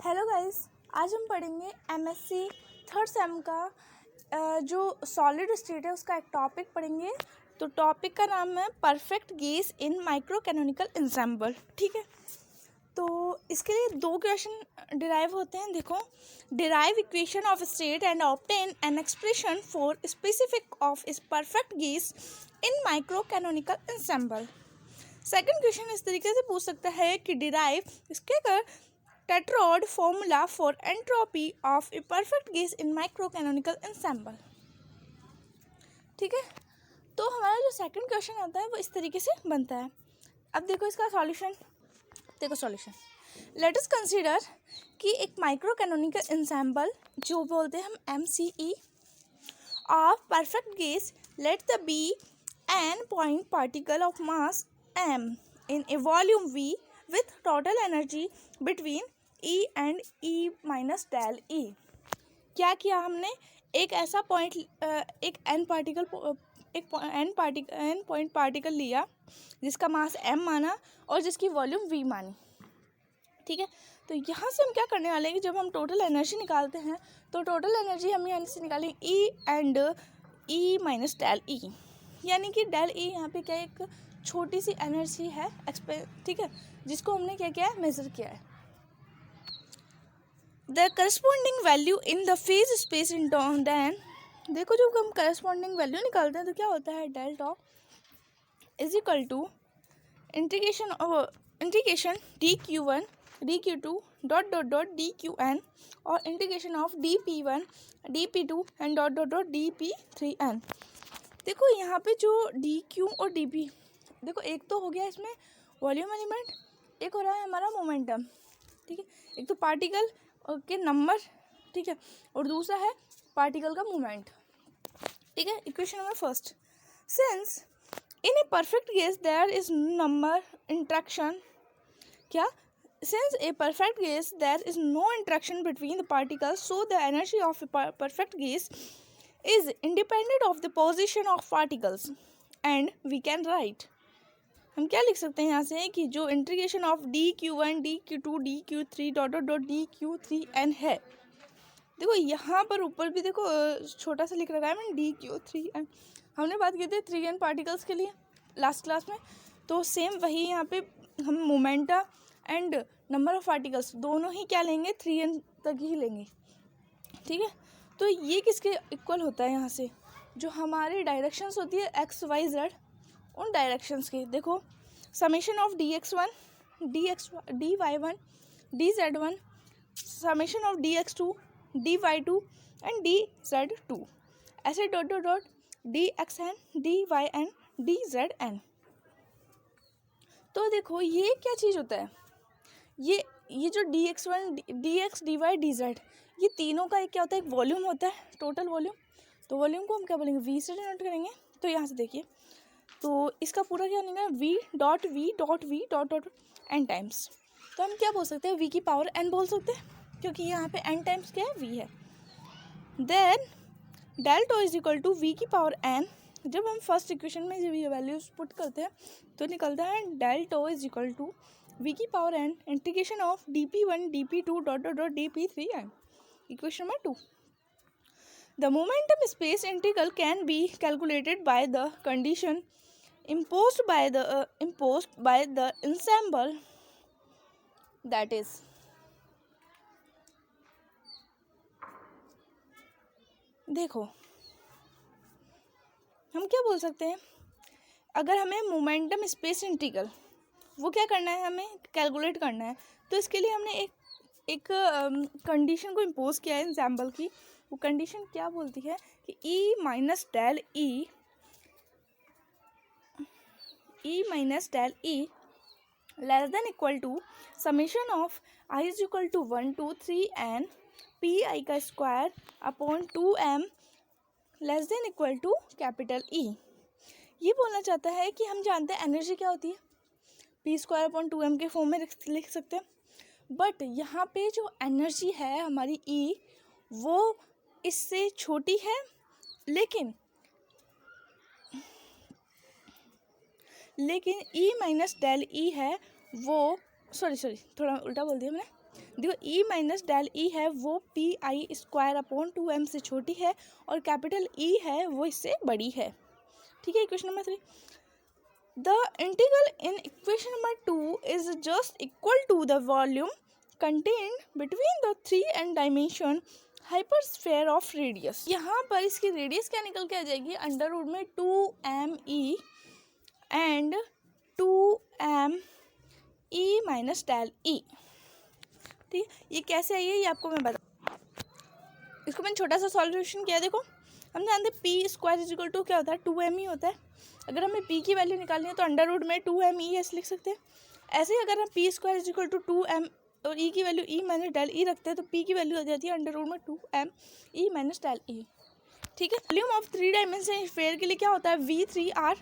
Hello guys, आज हम पढ़ेंगे एमएससी थर्ड सेम का जो सॉलिड स्टेट है उसका एक टॉपिक पढ़ेंगे। तो टॉपिक का नाम है perfect gas in micro canonical ensemble. ठीक है, तो इसके लिए दो क्वेश्चन डिराइव होते हैं। देखो, derive equation of state and obtain an expression for specific of is perfect gas in micro canonical ensemble. Second question इस तरीके से पूछ सकता है कि डिराइव इसके कर tetrad formula for entropy of A perfect gas in micro canonical ensemble. ठीक है, तो हमारा जो सेकंड क्वेश्चन आता है वो इस तरीके से बनता है। अब देखो इसका सॉल्यूशन। देखो सॉल्यूशन, लेट अस कंसीडर कि एक माइक्रो कैनोनिकल एंसेम्बल जो बोलते हैं हम MCE of perfect gas, let the be N point particle of mass m in a volume v with total energy between E and E minus del E। क्या किया हमने, एक ऐसा पॉइंट एक n पॉइंट पार्टिकल लिया जिसका मास m माना और जिसकी वॉल्यूम v मानी। ठीक है, तो यहाँ से हम क्या करने वाले हैं कि जब हम टोटल एनर्जी निकालते हैं तो टोटल एनर्जी हम यहाँ से निकालेंगे E and E minus del E, यानी कि डेल E यहाँ पे क्या एक छोटी सी एनर्जी है ठीक है, जिसको हमने क्या किया है, मेजर किया है। The corresponding value in the phase space in then, देखो जब हम करस्पॉन्डिंग वैल्यू निकालते हैं तो क्या होता है, del top is equal to integration dq1 dq2 dot dot dot dqn और integration of dp1 dp2 and dot dot dot dp3n। देखो यहाँ पे जो dq और dp, देखो एक तो हो गया इसमें वॉल्यूम एलिमेंट, एक हो रहा है हमारा मोमेंटम। ठीक है, एक तो पार्टिकल के नंबर, ठीक है, और दूसरा है पार्टिकल का मूवमेंट। ठीक है, equation number first, since in a perfect gas there is number interaction, क्या, since a perfect gas there is no interaction between the particles, so the energy of a perfect gas is independent of the position of particles and we can write, हम क्या लिख सकते हैं यहाँ से कि जो integration of dq1 dq2 dq3 dot dot dot dq3n है। देखो यहाँ पर ऊपर भी देखो छोटा सा लिख रखा है मैंने dq3n, हमने बात की थी 3n पार्टिकल्स के लिए लास्ट क्लास में, तो सेम वही यहाँ पे हम momenta and number of particles दोनों ही क्या लेंगे, 3n तक ही लेंगे। ठीक है, तो ये किसके इक्वल होता है, यहाँ से जो हमारी डायरेक्शंस होती है x y z, उन डायरेक्शंस के देखो summation of dx1 dy1 dz1, summation of dx2 dy2 and dz2, ऐसे dot dot dot dxn dyn dzn। तो देखो ये क्या चीज़ होता है, ये जो dx1 dx dy dz, ये तीनों का एक क्या होता है, एक वॉल्यूम होता है, टोटल वॉल्यूम। तो वॉल्यूम को हम क्या बोलेंगे, v से डिनोट करेंगे। तो यहाँ से देखिए, तो इसका पूरा क्या बनेगा, v dot dot n times. तो हम क्या बोल सकते हैं, v की पावर n बोल सकते हैं, क्योंकि यहाँ पे n टाइम्स क्या है, v है। Then del tau is equal to v की पावर n, जब हम फर्स्ट इक्वेशन में जब ये वैल्यूज पुट करते हैं तो निकलता है del tau is equal to v की power n integration of dp1 dp2 dot dot dot dp3n। Equation number 2, the momentum space integral can be calculated by the condition imposed by the ensemble, that is, देखो हम क्या बोल सकते हैं, अगर हमें momentum space integral वो क्या करना है, हमें कैलकुलेट करना है, तो इसके लिए हमने एक कंडीशन को इम्पोज किया है एंसेम्बल की। वो कंडीशन क्या बोलती है कि E minus del E less than equal to summation of I is equal to 1 to 3n pi का square upon 2m less than equal to capital E। ये बोलना चाहता है कि हम जानते हैं एनर्जी क्या होती है, p स्क्वायर अपॉन 2m के फॉर्म में लिख सकते हैं, बट यहाँ पे जो एनर्जी है हमारी E वो इससे छोटी है, लेकिन E माइनस डेल E है वो, सॉरी थोड़ा उल्टा बोल दिया मैंने, देखो ई माइनस डेल ई है वो P I square upon 2m से छोटी है और कैपिटल ई है वो इससे बड़ी है। ठीक है, equation number 3। The integral in equation number 2 is just equal to the volume contained between the 3n dimension hypersphere of radius. यहाँ पर इसकी रेडियस क्या निकल के आ जाएगी, अंडर रूट में 2me and 2me minus del ई। ठीक है, ये कैसे आई है ये आपको मैं बता, इसको मैंने छोटा सा सॉल्यूशन किया। देखो हम जानते हैं P square is equal to क्या होता है, 2me होता है। अगर हमें p की वैल्यू निकालनी है तो अंडर रूट में 2me ऐसे लिख सकते हैं। ऐसे ही अगर हम P square is equal to 2m और e की value e minus del E रखते हैं तो p की वैल्यू आ जाती है अंडर रूट में 2me माइनस डेल ई। ठीक है, वॉल्यूम ऑफ 3 डायमेंशन स्फीयर के लिए क्या होता है, v3r।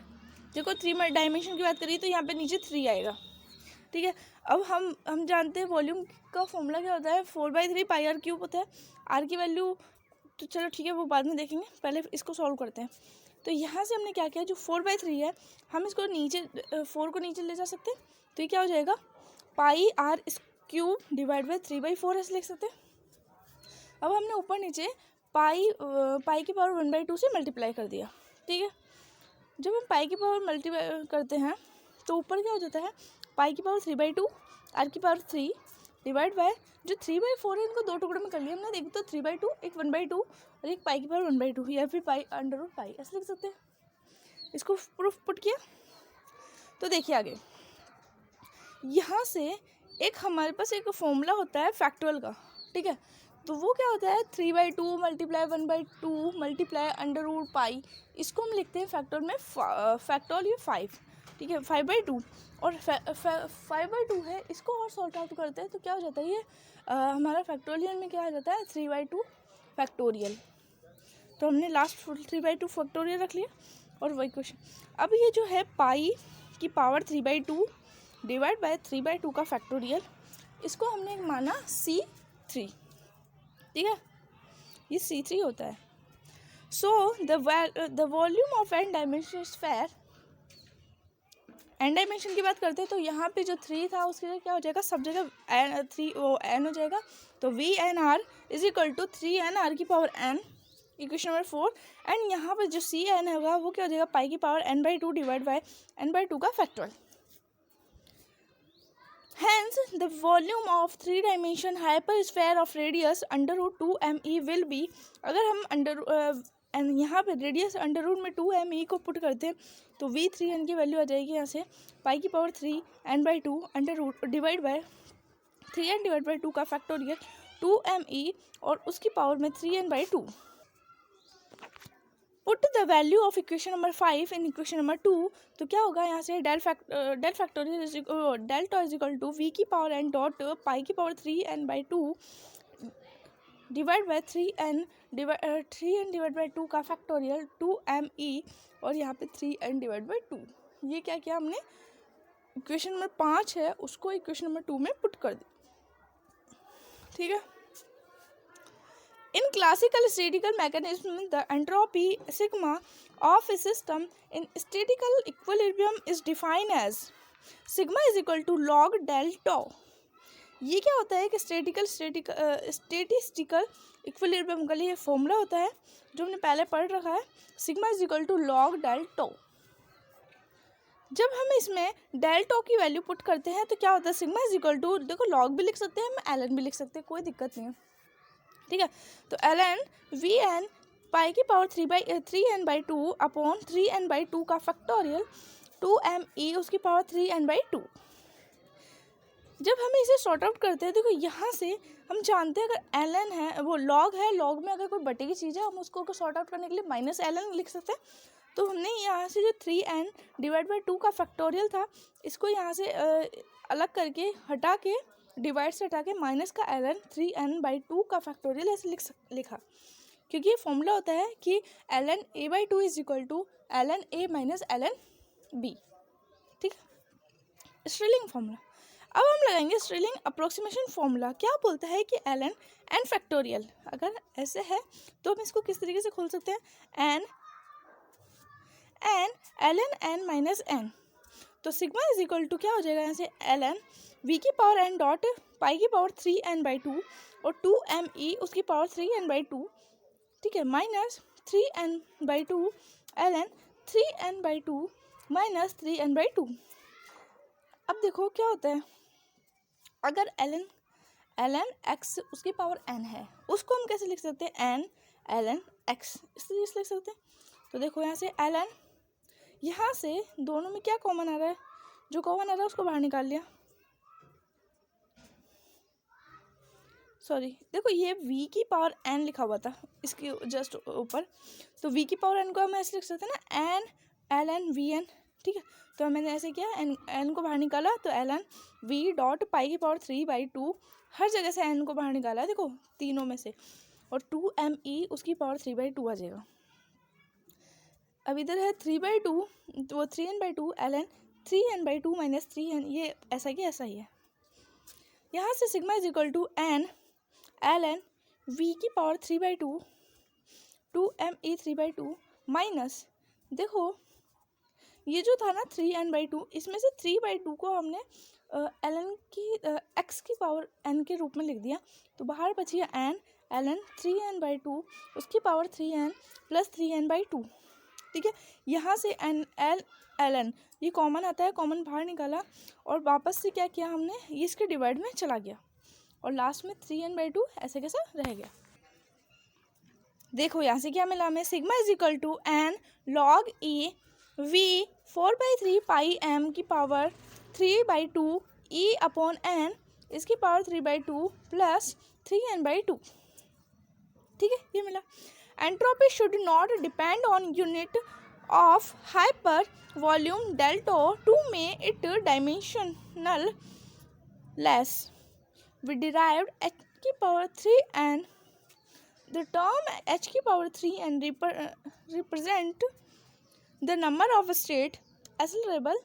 देखो 3 डायमेंशन की बात करिए तो यहाँ पे नीचे 3 आएगा। ठीक है, अब हम जानते हैं वॉल्यूम का फॉर्मूला क्या होता है, 4/3 पाई आर क्यूब होता है। आर की वैल्यू तो चलो ठीक है वो बाद में देखेंगे, पहले इसको सॉल्व करते हैं। तो यहाँ से हमने क्या किया, जो 4/3 है हम इसको नीचे 4 को नीचे ले जा सकते हैं तो ये क्या हो जाएगा, पाई आर क्यूब डिवाइड बाई 3/4 ऐसे लिख सकते हैं। अब हमने ऊपर नीचे पाई की पावर 1/2 से मल्टीप्लाई कर दिया। ठीक है, जब हम पाई की पावर मल्टीप्लाई करते हैं तो ऊपर क्या हो जाता है, पाई की पावर 3/2 आर की पावर 3 डिवाइड बाय जो 3/4 है इनको 2 टुकड़े में कर लिया हमने। देखो तो 3/2 एक 1/2 और एक पाई की पावर 1/2 या फिर पाई अंडर रूट पाई ऐसे लिख सकते हैं। इसको प्रूफ पुट किया तो देखिए आगे यहाँ से एक हमारे पास एक फॉर्मूला होता है फैक्टोरियल का। ठीक है, तो वो क्या होता है 3/2 multiply 1/2 multiply under root pi, इसको हम लिखते हैं फैक्टोरियल में फैक्टोरियल 5। ठीक है, 5/2 और 5/2 है, इसको और सॉल्ट आउट करते हैं तो क्या हो जाता है ये हमारा फैक्टोरियल में क्या हो जाता है 3/2 फैक्टोरियल। तो हमने लास्ट 3/2 फैक्टोरियल रख लिया और वही क्वेश्चन। अब ये जो है पाई की पावर 3/2 डिवाइड बाय 3/2 का फैक्टोरियल, इसको हमने माना C3। ठीक है, ये C3 होता है। So the volume of N dimension sphere, N dimension की बात करते हैं तो यहाँ पे जो 3 था उसके लिए क्या हो जाएगा, सब जगह n हो जाएगा। तो VNR is equal to 3nr की power n, equation number 4। And यहाँ पर जो CN होगा वो क्या हो जाएगा, पाई की power n/2 divide by n/2 का factorial. Hence, the volume of 3 dimension hypersphere of radius under root 2me will be, अगर हम यहाँ पे रेडियस अंडर रूट में 2me को पुट करते हैं तो v3n की वैल्यू आ जाएगी यहाँ से पाई की power 3n/2 under root divide by 3n divide by 2 का फैक्टोरियल 2me और उसकी पावर में 3n/2। Put the value of equation number 5 in equation number 2, तो क्या होगा यहाँ से del factorial delta is equal to V की पावर n डॉट पाई की power 3n/2 divide by 3n divide by 2 का फैक्टोरियल 2me और यहाँ पे 3n डिवाइड बाई 2। ये क्या किया हमने, इक्वेशन नंबर 5 है उसको इक्वेशन नंबर 2 में पुट कर दी। ठीक है, in classical statistical mechanism the entropy sigma of a system in statistical equilibrium is defined as sigma is equal to log del tau। ये क्या होता है कि स्टेटिस्टिकल इक्विलिब्रियम का लिए फॉर्मूला होता है जो हमने पहले पढ़ रखा है, sigma is equal to log del tau. जब हम इसमें डेल टो की वैल्यू पुट करते हैं तो क्या होता है, सिग्मा इज इक्वल टू, देखो लॉग भी लिख सकते हैं हम एल एन भी लिख सकते हैं, कोई दिक्कत नहीं है। ठीक है, तो एल एन वी एन पाई की पावर 3n/2 अपॉन 3n/2 का फैक्टोरियल 2me उसकी पावर 3n/2। जब हम इसे सॉर्ट आउट करते हैं, देखो यहाँ से हम जानते हैं अगर एल एन है वो लॉग है, लॉग में अगर कोई बटे की चीज़ है हम उसको सॉर्ट आउट करने के लिए -ln लिख सकते हैं। तो हमने यहाँ से जो 3n डिवाइड बाई 2 का फैक्टोरियल था इसको यहाँ से अलग करके हटा के डिवाइड से हटा के माइनस का ln 3n/2 का फैक्टोरियल ऐसे लिखा, क्योंकि ये फॉर्मूला होता है कि ln a/2 is equal to ln a minus ln b। ठीक, स्ट्रेलिंग फॉर्मूला। अब हम लगाएंगे स्ट्रेलिंग अप्रोक्सीमेशन फॉर्मूला। क्या बोलता है कि ln n फैक्टोरियल, अगर ऐसे है तो हम इसको किस तरीके से खोल सकते हैं, n ln n minus n। तो सिग्मा इज इक्वल टू क्या हो जाएगा यहाँ से एल एन वी की पावर एन डॉट पाई की पावर 3n/2 और 2m/e उसकी पावर 3n/2, ठीक है, minus 3n/2 L N 3n/2 minus 3n/2। अब देखो क्या होता है, अगर एल एन एक्स उसकी पावर n है, उसको हम कैसे लिख सकते हैं, एन एल एन एक्स इस तरीके से लिख सकते हैं। तो देखो यहाँ से एल एन, यहाँ से दोनों में क्या कॉमन आ रहा है, जो कॉमन आ रहा है उसको बाहर निकाल लिया। सॉरी, देखो ये v की पावर n लिखा हुआ था इसके जस्ट ऊपर, तो v की पावर n को हम ऐसे लिख सकते हैं ना, N L N V N, ठीक है। तो मैंने ऐसे किया, n को बाहर निकाला, तो L N V dot pi की पावर 3/2, हर जगह से n को बाहर निकाला है देखो तीनों में से, और 2m/e उसकी पावर 3/2 आ जाएगा। अब इधर है 3/2, तो वो 3n/2 L N 3n/2 minus 3n, ये ऐसा कि ऐसा ही है। यहाँ से sigma is equal to N L N V की पावर 3/2 2m/e 3/2 माइनस, देखो ये जो था ना 3n/2, इसमें से 3/2 को हमने एल एन की एक्स की पावर n के रूप में लिख दिया, तो बाहर बची है एन एल एन 3n/2 उसकी पावर 3n प्लस 3n/2, ठीक है। यहाँ से एन एल एन ये कॉमन आता है, कॉमन बाहर निकाला और वापस से क्या किया हमने, ये इसके डिवाइड में चला गया और लास्ट में 3n/2 ऐसे कैसा रह गया। देखो यहाँ से क्या मिला हमें, sigma is equal to N log E V 4/3 pi M की पावर 3/2 ई अपॉन एन इसकी पावर 3/2 प्लस 3n/2, ठीक है, ये मिला। Entropy should not depend on unit of hyper volume delta to make it dimensionless. We derived h की power 3n. The term h की power 3n represent the number of state accessible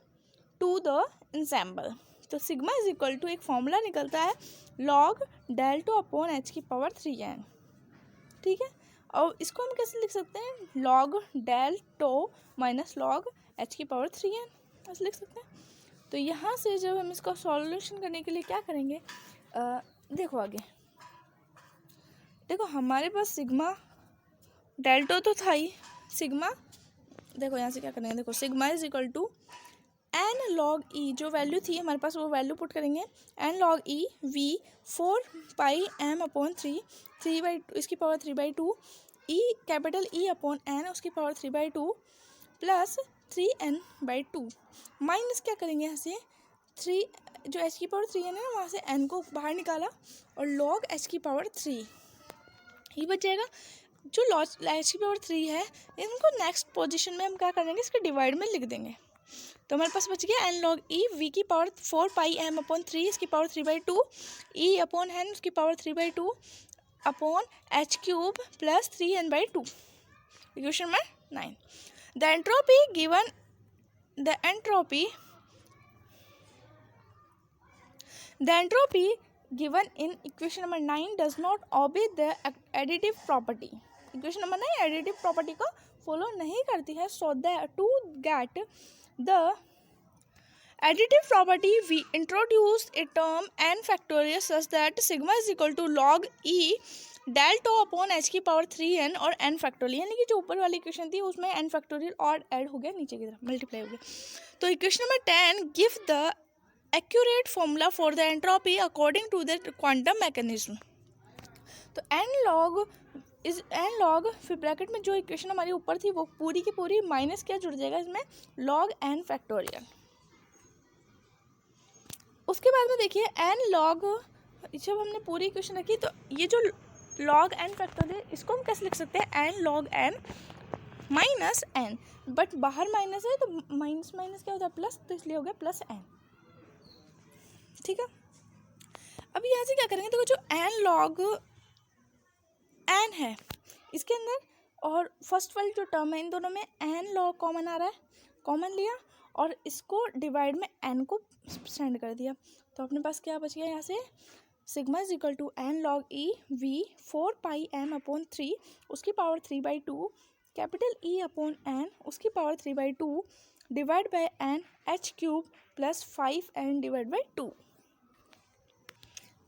to the ensemble. तो sigma is equal to एक formula निकलता है log delta upon h की power 3n, ठीक है। और इसको हम कैसे लिख सकते हैं, log delta minus log h की पावर 3n ऐसे लिख सकते हैं। तो यहाँ से जब हम इसका सॉल्यूशन करने के लिए क्या करेंगे, देखो आगे, देखो हमारे पास सिग्मा डेल्टा तो था ही, सिग्मा देखो यहाँ से क्या करेंगे, देखो sigma is equal to N log e, जो वैल्यू थी हमारे पास वो वैल्यू पुट करेंगे, एन लॉग ई वी 4πm/3 3/2 इसकी पावर 3/2 ई कैपिटल ई अपॉन एन उसकी पावर 3/2 प्लस 3n/2 माइनस क्या करेंगे यहाँ से 3, जो h की पावर 3n है ना वहाँ से n को बाहर निकाला और log h की पावर 3 ये बच जाएगा। जो log h की पावर 3 है इनको नेक्स्ट पोजीशन में हम क्या करेंगे, इसके डिवाइड में लिख देंगे। तो हमारे पास बच गया n log e v की पावर 4πm/3 इसकी पावर 3/2 e अपॉन n उसकी power 3/2 upon h cube plus 3n/2, equation number 9। The entropy given in equation number 9 does not obey the additive property. Equation number 9 additive property को follow नहीं करती है। So that to get the additive property we introduce a term n factorial such that sigma is equal to log e delta upon h की power 3n और n factorial, यानी कि जो ऊपर वाली इक्वेशन थी उसमें n फैक्टोरियल और ऐड हो गया, नीचे की तरफ मल्टीप्लाई हो गया। तो equation number 10 give the accurate formula for the entropy according to the quantum mechanism. तो n log फिर ब्रैकेट में जो इक्वेशन हमारी ऊपर थी वो पूरी की पूरी माइनस क्या जुड़ जाएगा इसमें, log n फैक्टोरियल। उसके बाद में देखिए n log, जब हमने पूरी इक्वेशन रखी तो ये जो log n फैक्टोरियल इसको हम कैसे लिख सकते हैं, n log n minus n, but बाहर माइनस है तो माइनस माइनस क्या होता है प्लस, तो इसलिए हो गया प्लस n, ठीक है। अब यहाँ से क्या करेंगे, देखो जो n log n है इसके अंदर और फर्स्ट वाली जो टर्म है इन दोनों में n log कॉमन आ रहा है, कॉमन लिया और इसको डिवाइड में n को सेंड कर दिया, तो अपने पास क्या बच गया, यहाँ से sigma is equal to N log E v 4πm/3 उसकी पावर 3/2 कैपिटल ई अपॉन एन उसकी power 3/2 divide by n h cube plus 5n divide by 2।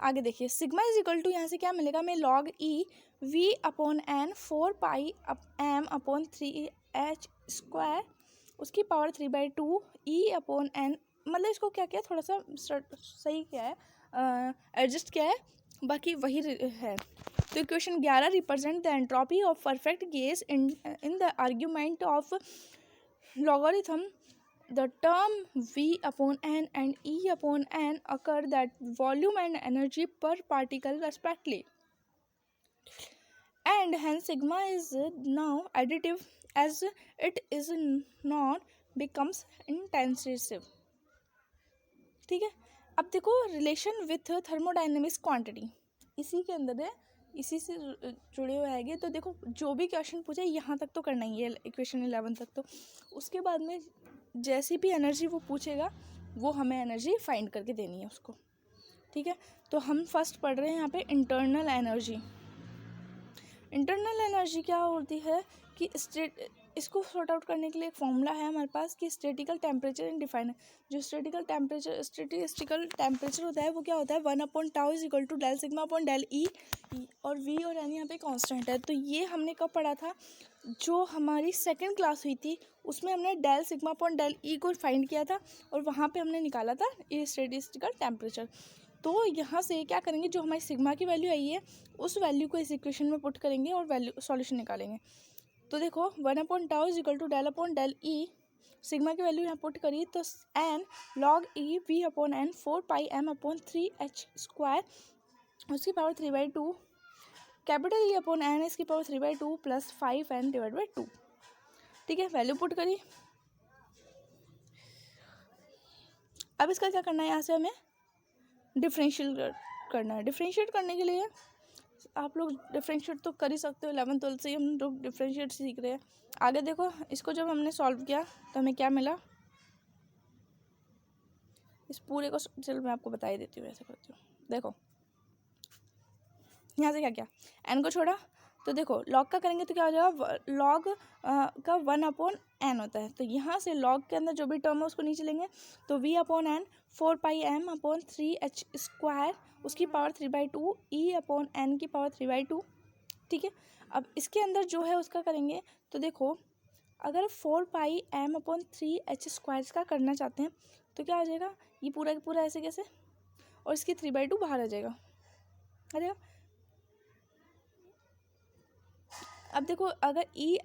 आगे देखिए सिग्मा इज इक्वल टू, यहाँ से क्या मिलेगा हमें, लॉग ई V upon N 4 pi M upon 3h square उसकी पावर 3/2 ई अपॉन एन। मतलब इसको क्या किया, थोड़ा सा सही क्या है, एडजस्ट किया है, बाकी वही है। तो equation 11 represent the entropy of perfect gas in the argument of logarithm. The term v upon n and e upon n occur that volume and energy per particle respectively, and hence sigma is now additive as it is not becomes intensive। ठीक है, अब देखो relation with thermodynamics quantity इसी के अंदर है, इसी से जुड़े हुए आएंगे। तो देखो जो भी क्वेश्चन पूछे यहाँ तक तो करना ही है, इक्वेशन 11 तक। तो उसके बाद में जैसी भी एनर्जी वो पूछेगा वो हमें एनर्जी फाइंड करके देनी है उसको। ठीक है, तो हम फर्स्ट पढ़ रहे हैं यहाँ पे इंटरनल एनर्जी। इंटरनल एनर्जी क्या होती है कि इसको सॉर्ट आउट करने के लिए एक फॉर्मूला है हमारे पास कि स्टैटिकल टेम्परेचर इन डिफाइन है। जो स्टैटिकल टेम्परेचर होता है वो क्या होता है, 1/τ is equal to del sigma upon del e, और वी और एन यहाँ पे कांस्टेंट है। तो ये हमने कब पढ़ा था, जो हमारी सेकंड क्लास हुई थी उसमें हमने del sigma upon del E को फाइंड किया था और वहाँ पे हमने निकाला था ये स्टैटिस्टिकल टेम्परेचर। तो यहाँ से क्या करेंगे, जो हमारी सिग्मा की वैल्यू आई है उस वैल्यू को इस इक्वेशन में पुट करेंगे और वैल्यू सॉल्यूशन निकालेंगे। तो देखो 1/τ is equal to del upon del E, sigma की वैल्यू यहाँ पुट करी तो एन लॉग ई V upon N 4 pi M upon 3h square उसकी पावर 3/2 कैपिटल ई अपॉन एन इसकी power 3/2 plus 5n divide by 2। ठीक है, वैल्यू पुट करी। अब इसका क्या करना है, यहाँ से हमें डिफरेंशियल करना है। डिफरेंशिएट करने के लिए आप लोग डिफरेंशिएट तो कर ही सकते हो, 11th 12th से ही हम लोग डिफरेंशिएट सीख रहे हैं। आगे देखो इसको जब हमने सॉल्व किया तो हमें क्या मिला, इस पूरे को चलो मैं आपको बता ही देती हूँ, ऐसे करती हूँ। देखो यहाँ से क्या किया, एन को छोड़ा तो देखो लॉग का करेंगे तो क्या हो जाएगा, लॉग का 1/n होता है। तो यहाँ से लॉग के अंदर जो भी टर्म है उसको नीचे लेंगे तो v upon N 4 pi M upon 3h square उसकी पावर 3/2 ई अपॉन एन की पावर 3/2। ठीक है, अब इसके अंदर जो है उसका करेंगे तो देखो अगर 4 pi M upon 3h square का करना चाहते हैं तो क्या हो जाएगा, ये पूरा पूरा ऐसे कैसे, और इसकी 3/2 बाहर आ जाएगा। अब देखो अगर ई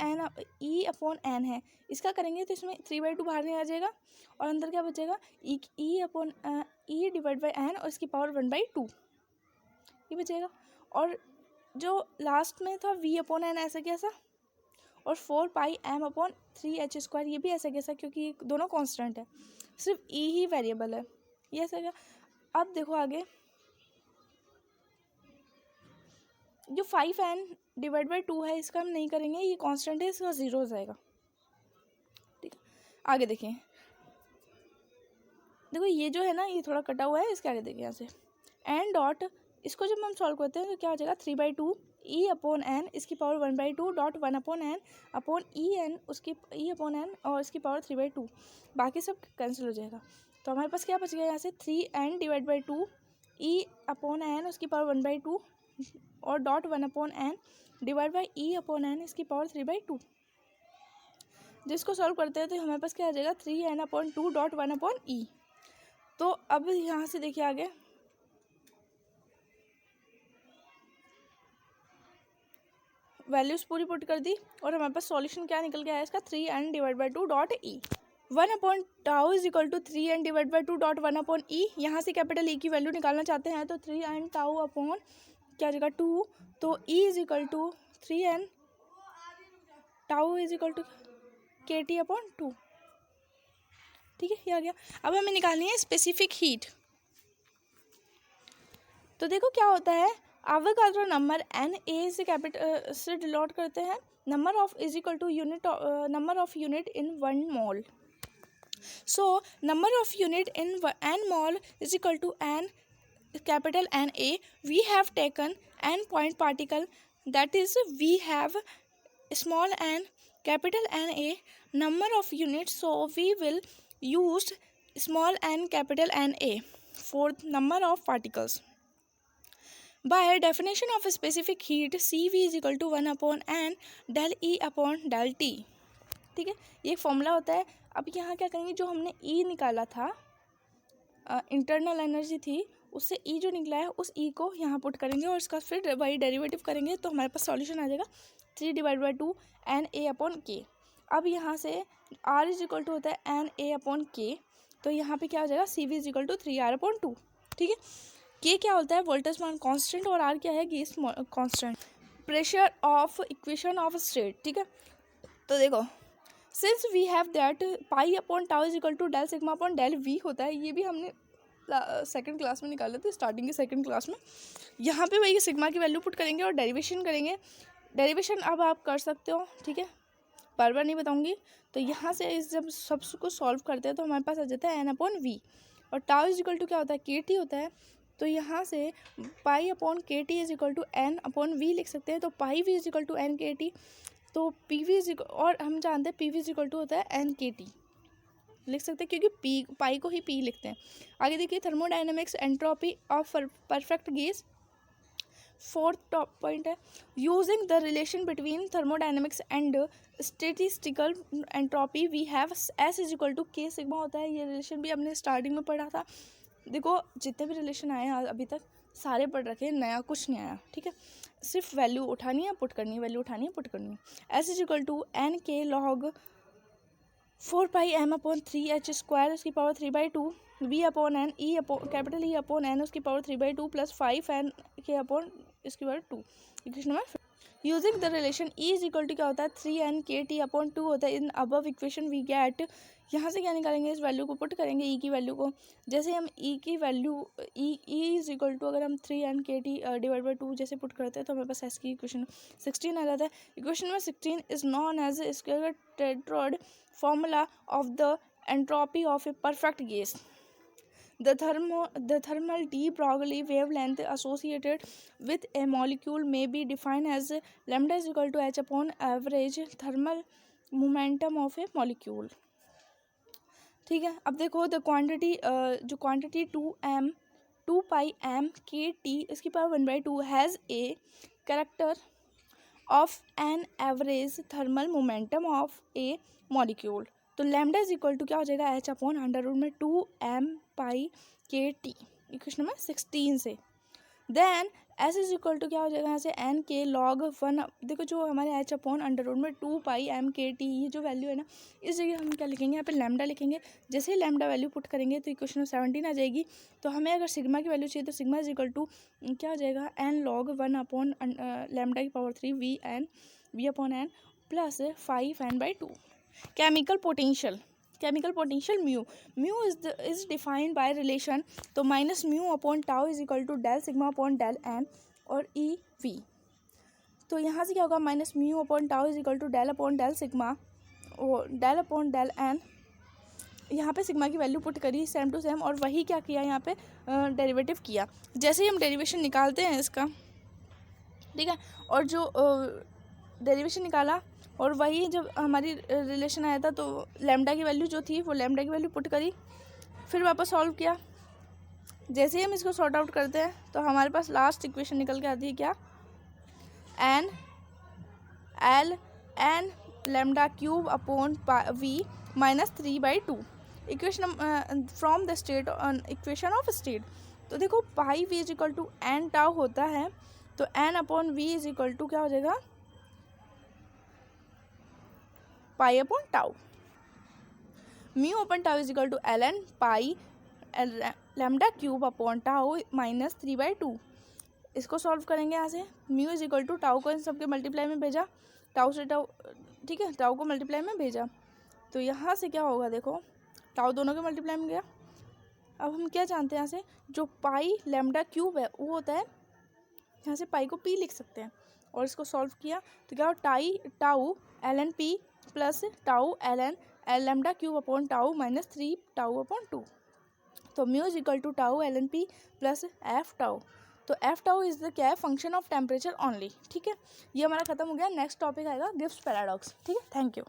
अपॉन एन है इसका करेंगे तो इसमें 3/2 बाहर नहीं आ जाएगा और अंदर क्या बचेगा, E upon E divide by N और इसकी पावर 1/2 ये बचेगा। और जो लास्ट में था वी अपॉन एन ऐसा कैसा, और 4 pi M upon 3h square ये भी ऐसा कैसा, क्योंकि दोनों कांस्टेंट है, सिर्फ ई ही वेरिएबल है, ये ऐसा क्या। अब देखो आगे जो 5n डिवाइड बाई 2 है इसका हम नहीं करेंगे, ये कांस्टेंट है, इसका 0 हो जाएगा। ठीक है, आगे देखिए देखो ये जो है ना ये थोड़ा कटा हुआ है, इसके आगे देखिए यहाँ से एन डॉट, इसको जब हम सॉल्व करते हैं तो क्या हो जाएगा 3/2 ई अपॉन एन इसकी power 1/2 dot 1/n upon E N उसकी ई अपॉन एन और इसकी पावर 3/2, बाकी सब कैंसिल हो जाएगा। तो हमारे पास क्या बच गया यहाँ से 3n divide by 2 E upon N उसकी पावर 1/2 और dot 1/n divide by E upon N इसकी पावर 3/2। जिसको सॉल्व करते हैं तो हमारे पास क्या आ जाएगा 3n/2 डॉट 1/e। तो अब यहाँ से देखिए आगे वैल्यूज पूरी पुट कर दी और हमारे पास सॉल्यूशन क्या निकल के आया इसका 3n divide by 2 dot E. 1/τ is equal to 3n divide by 2 dot 1/e। यहाँ से कैपिटल ई की वैल्यू निकालना चाहते हैं तो 3n टाउ अपॉन क्या जगह 2, तो E is equal to 3n tau is equal to KT upon 2। ठीक है, ये आ गया। अब हमें निकालनी है स्पेसिफिक हीट। तो देखो क्या होता है, एवोगाड्रो नंबर Na से कैपिटल से डिनोट करते हैं, number of is equal to unit number of unit in 1 mole. So number of unit in n mole is equal to n capital Na. We have taken n point particle, that is we have small n capital N a number of units, so we will use small n capital N a for number of particles. By definition of a specific heat, CV is equal to 1/n del E upon del T. ठीक है, ये formula होता है. अब यहाँ क्या करेंगे, जो हमने E निकाला था, इंटरनल एनर्जी थी, उससे E जो निकला है उस E को यहाँ पुट करेंगे और इसका फिर वही डेरिवेटिव करेंगे, तो हमारे पास सॉल्यूशन आ जाएगा 3/2 NA/K. अब यहाँ से R इज इक्वल टू होता है NA/K, तो यहाँ पे क्या हो जाएगा, CV is equal to 3R/2. ठीक है, K क्या होता है, वोल्टेज कांस्टेंट, और R क्या है, gas constant. Pressure of equation of state. ठीक है, तो देखो, since we have that π/τ is equal to del sigma upon del V होता है. ये भी हमने सेकंड क्लास में निकाले थे, स्टार्टिंग की सेकंड क्लास में. यहाँ पे वही सिग्मा की वैल्यू पुट करेंगे और डेरिवेशन करेंगे. डेरिवेशन अब आप कर सकते हो, ठीक है, बार बार नहीं बताऊंगी. तो यहाँ से इस जब सब कुछ सॉल्व करते हैं तो हमारे पास आ जाता है n/v, और टाउ इज इक्वल टू क्या होता है, kt होता है. तो यहाँ से π/kt is equal to n/v लिख सकते हैं. तो πv is equal to nkt, तो pv इज इक्वल, और हम जानते हैं pv इज इक्वल टू होता है nkt लिख सकते हैं, क्योंकि पाई को ही पी लिखते हैं. आगे देखिए, thermodynamics entropy of perfect gas. Fourth top point है, using the relation between thermodynamics and statistical entropy we have S is equal to K sigma होता है. ये रिलेशन भी हमने स्टार्टिंग में पढ़ा था. देखो, जितने भी रिलेशन आए हैं अभी तक सारे पढ़ रखे हैं, नया कुछ नहीं आया. ठीक है, सिर्फ वैल्यू उठानी है, पुट करनी है, वैल्यू उठानी है, पुट करनी है. S is equal to NK log 4πm/3h square उसकी power 3/2 V/n E capital E upon N उसकी पावर 3/2 प्लस 5N अपॉन इसकी power 2. Equation number. Using the relation E is equal to क्या होता है, 3NKT/2 होता है. In above equation we get, यहाँ से क्या निकालेंगे, इस वैल्यू को पुट करेंगे, E की वैल्यू को. जैसे हम E की value E is equal to, अगर हम 3NKT/2 जैसे पुट करते हैं तो हमारे पास S की इक्वेशन 16 आ जाता है. Equation number 16 is known as Sackur Tetrode formula of the entropy of a perfect gas. The thermal de Broglie wavelength associated with a molecule may be defined as lambda is equal to h upon average thermal momentum of a molecule. ठीक है, अब देखो, the quantity जो quantity 2 pi m k t इसकी power 1/2 has a character of an average thermal momentum of a molecule. तो lambda is equal to क्या हो जाएगा, h/√2m/π/kt. इक्वेशन नंबर 16 से. Then S is equal to क्या हो जाएगा, यहाँ से NK log 1. देखो, जो हमारे h/√2πm/kt ये जो वैल्यू है ना, इस जगह हम क्या लिखेंगे, यहाँ पे लैम्डा लिखेंगे. जैसे ही लैम्डा वैल्यू पुट करेंगे तो इक्वेशन 17 आ जाएगी. तो हमें अगर सिग्मा की वैल्यू चाहिए तो सिग्मा इज इक्वल टू क्या हो जाएगा, n log 1 अपॉन लैम्डा की power 3 V/n plus 5N/2. Chemical potential mu is defined by relation. तो minus mu upon tau is equal to del sigma upon del N और E V. तो यहाँ से क्या होगा, minus mu upon tau is equal to del upon del sigma और del upon del N. यहाँ पे सिग्मा की वैल्यू पुट करी सेम टू सेम, और वही क्या किया, यहाँ पे डेरिवेटिव किया. जैसे ही हम डेरिवेशन निकालते हैं इसका, ठीक है, और जो डेरिवेशन निकाला और वही जब हमारी रिलेशन आया था तो लैम्डा की वैल्यू जो थी वो लैम्डा की वैल्यू पुट करी, फिर वापस सॉल्व किया. जैसे ही हम इसको सॉर्ट आउट करते हैं तो हमारे पास लास्ट इक्वेशन निकल के आती है क्या, n lambda cube upon v minus 3/2. Equation from the state equation of state. तो देखो, pi v is equal to n tau होता है, तो n/v इज इक्वल टू क्या हो जाएगा, π/τ. Mu upon tau is equal to ln pi lambda cube upon tau minus 3/2. इसको solve करेंगे. यहाँ से mu is equal to tau को इन सबके मल्टीप्लाई में भेजा, टाउ से टाउ, ठीक है, टाउ को मल्टीप्लाई में भेजा. तो यहाँ से क्या होगा, देखो, टाउ दोनों के मल्टीप्लाई में गया. अब हम क्या जानते हैं, यहाँ से जो पाई लैम्डा क्यूब है वो होता है, यहाँ से पाई को पी लिख सकते हैं, और इसको सॉल्व किया तो क्या हो, tau ln p plus tau ln lambda cube upon tau minus 3 tau upon 2. तो mu is equal to tau ln p plus F tau. तो एफ टाउ इज द क्या है, फंक्शन ऑफ टेम्परेचर ओनली। ठीक है, ये हमारा खत्म हो गया। नेक्स्ट टॉपिक आएगा गिब्स पैराडॉक्स। ठीक है, थैंक यू।